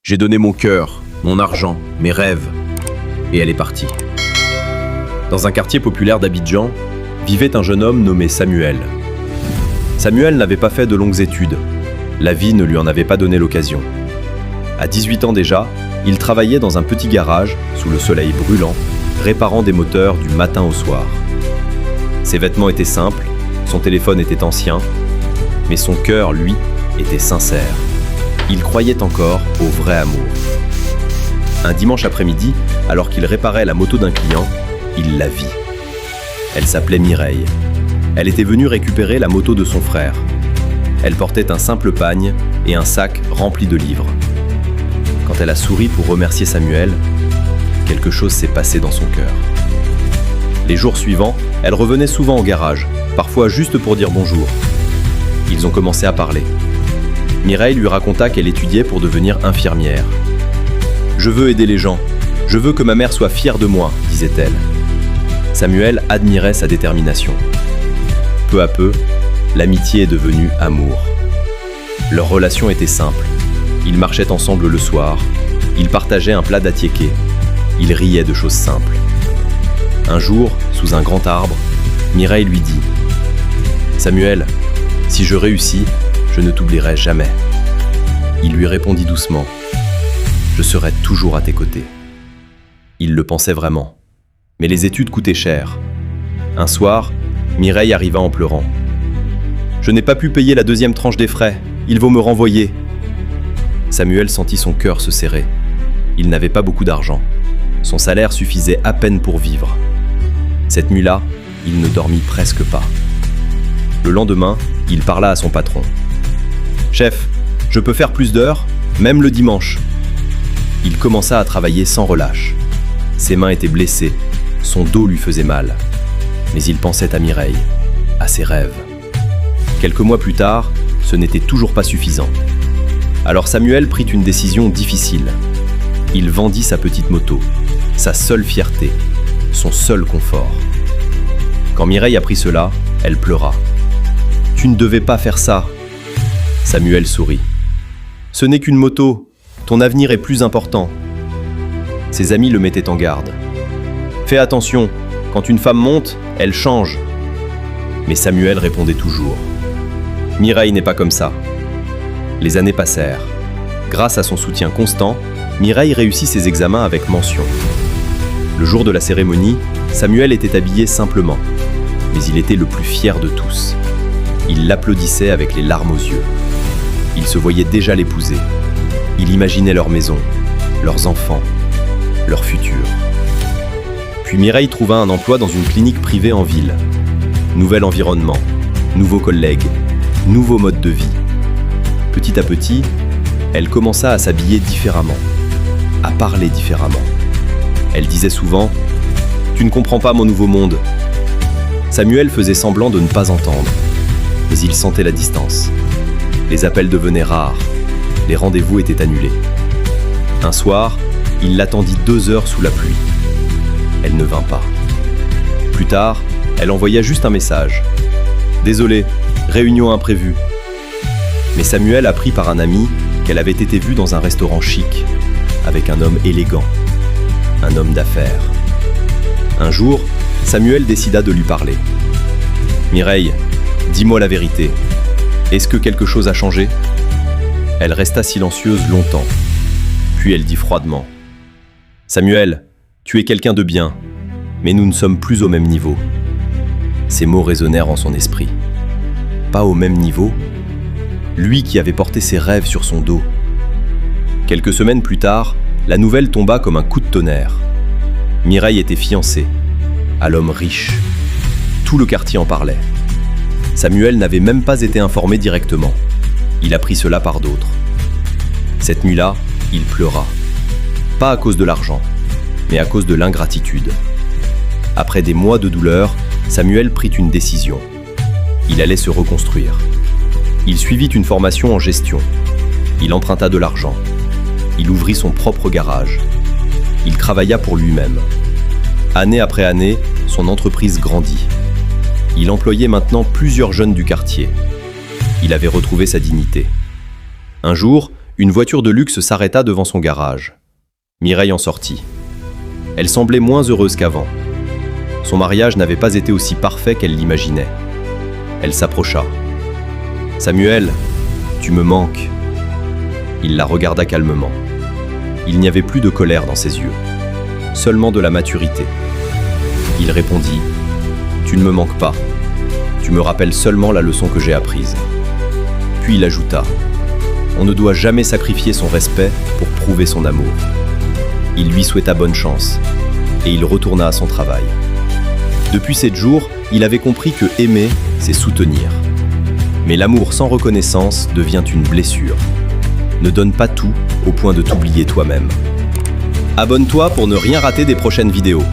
J'ai donné mon cœur, mon argent, mes rêves, et elle est partie. Dans un quartier populaire d'Abidjan, vivait un jeune homme nommé Samuel. Samuel n'avait pas fait de longues études. La vie ne lui en avait pas donné l'occasion. À 18 ans déjà, il travaillait dans un petit garage, sous le soleil brûlant, réparant des moteurs du matin au soir. Ses vêtements étaient simples, son téléphone était ancien, mais son cœur, lui, était sincère. Il croyait encore au vrai amour. Un dimanche après-midi, alors qu'il réparait la moto d'un client, il la vit. Elle s'appelait Mireille. Elle était venue récupérer la moto de son frère. Elle portait un simple pagne et un sac rempli de livres. Quand elle a souri pour remercier Samuel, quelque chose s'est passé dans son cœur. Les jours suivants, elle revenait souvent au garage, parfois juste pour dire bonjour. Ils ont commencé à parler. Mireille lui raconta qu'elle étudiait pour devenir infirmière. « Je veux aider les gens. Je veux que ma mère soit fière de moi », disait-elle. Samuel admirait sa détermination. Peu à peu, l'amitié est devenue amour. Leur relation était simple. Ils marchaient ensemble le soir. Ils partageaient un plat d'attiéké. Ils riaient de choses simples. Un jour, sous un grand arbre, Mireille lui dit « Samuel, si je réussis, je ne t'oublierai jamais. » Il lui répondit doucement « Je serai toujours à tes côtés. » Il le pensait vraiment. Mais les études coûtaient cher. Un soir, Mireille arriva en pleurant. « Je n'ai pas pu payer la deuxième tranche des frais. Il vaut me renvoyer. » Samuel sentit son cœur se serrer. Il n'avait pas beaucoup d'argent. Son salaire suffisait à peine pour vivre. Cette nuit-là, il ne dormit presque pas. Le lendemain, il parla à son patron. « Chef, je peux faire plus d'heures, même le dimanche. » Il commença à travailler sans relâche. Ses mains étaient blessées, son dos lui faisait mal. Mais il pensait à Mireille, à ses rêves. Quelques mois plus tard, ce n'était toujours pas suffisant. Alors Samuel prit une décision difficile. Il vendit sa petite moto, sa seule fierté, son seul confort. Quand Mireille apprit cela, elle pleura. « Tu ne devais pas faire ça. » Samuel sourit. « Ce n'est qu'une moto. Ton avenir est plus important. » Ses amis le mettaient en garde. « Fais attention, quand une femme monte, elle change. » Mais Samuel répondait toujours. « Mireille n'est pas comme ça. » Les années passèrent. Grâce à son soutien constant, Mireille réussit ses examens avec mention. Le jour de la cérémonie, Samuel était habillé simplement, mais il était le plus fier de tous. Il l'applaudissait avec les larmes aux yeux. Il se voyait déjà l'épouser. Il imaginait leur maison, leurs enfants, leur futur. Puis Mireille trouva un emploi dans une clinique privée en ville. Nouvel environnement, nouveaux collègues, nouveau mode de vie. Petit à petit, elle commença à s'habiller différemment, à parler différemment. Elle disait souvent « Tu ne comprends pas mon nouveau monde ». Samuel faisait semblant de ne pas entendre, mais il sentait la distance. Les appels devenaient rares, les rendez-vous étaient annulés. Un soir, il l'attendit 2 heures sous la pluie. Elle ne vint pas. Plus tard, elle envoya juste un message. « Désolé, réunion imprévue. » Mais Samuel apprit par un ami qu'elle avait été vue dans un restaurant chic, avec un homme élégant, un homme d'affaires. Un jour, Samuel décida de lui parler. « Mireille, dis-moi la vérité. Est-ce que quelque chose a changé ?» Elle resta silencieuse longtemps, puis elle dit froidement « Samuel, tu es quelqu'un de bien, mais nous ne sommes plus au même niveau. » Ces mots résonnèrent en son esprit. Pas au même niveau ? Lui qui avait porté ses rêves sur son dos. Quelques semaines plus tard, la nouvelle tomba comme un coup de tonnerre. Mireille était fiancée, à l'homme riche. Tout le quartier en parlait. Samuel n'avait même pas été informé directement. Il apprit cela par d'autres. Cette nuit-là, il pleura. Pas à cause de l'argent, mais à cause de l'ingratitude. Après des mois de douleur, Samuel prit une décision. Il allait se reconstruire. Il suivit une formation en gestion. Il emprunta de l'argent. Il ouvrit son propre garage. Il travailla pour lui-même. Année après année, son entreprise grandit. Il employait maintenant plusieurs jeunes du quartier. Il avait retrouvé sa dignité. Un jour, une voiture de luxe s'arrêta devant son garage. Mireille en sortit. Elle semblait moins heureuse qu'avant. Son mariage n'avait pas été aussi parfait qu'elle l'imaginait. Elle s'approcha. « Samuel, tu me manques. » Il la regarda calmement. Il n'y avait plus de colère dans ses yeux, seulement de la maturité. Il répondit « Tu ne me manques pas. Tu me rappelles seulement la leçon que j'ai apprise. » Puis il ajouta « On ne doit jamais sacrifier son respect pour prouver son amour. » Il lui souhaita bonne chance, et il retourna à son travail. Depuis 7 jours, il avait compris que aimer, c'est soutenir. Mais l'amour sans reconnaissance devient une blessure. Ne donne pas tout au point de t'oublier toi-même. Abonne-toi pour ne rien rater des prochaines vidéos.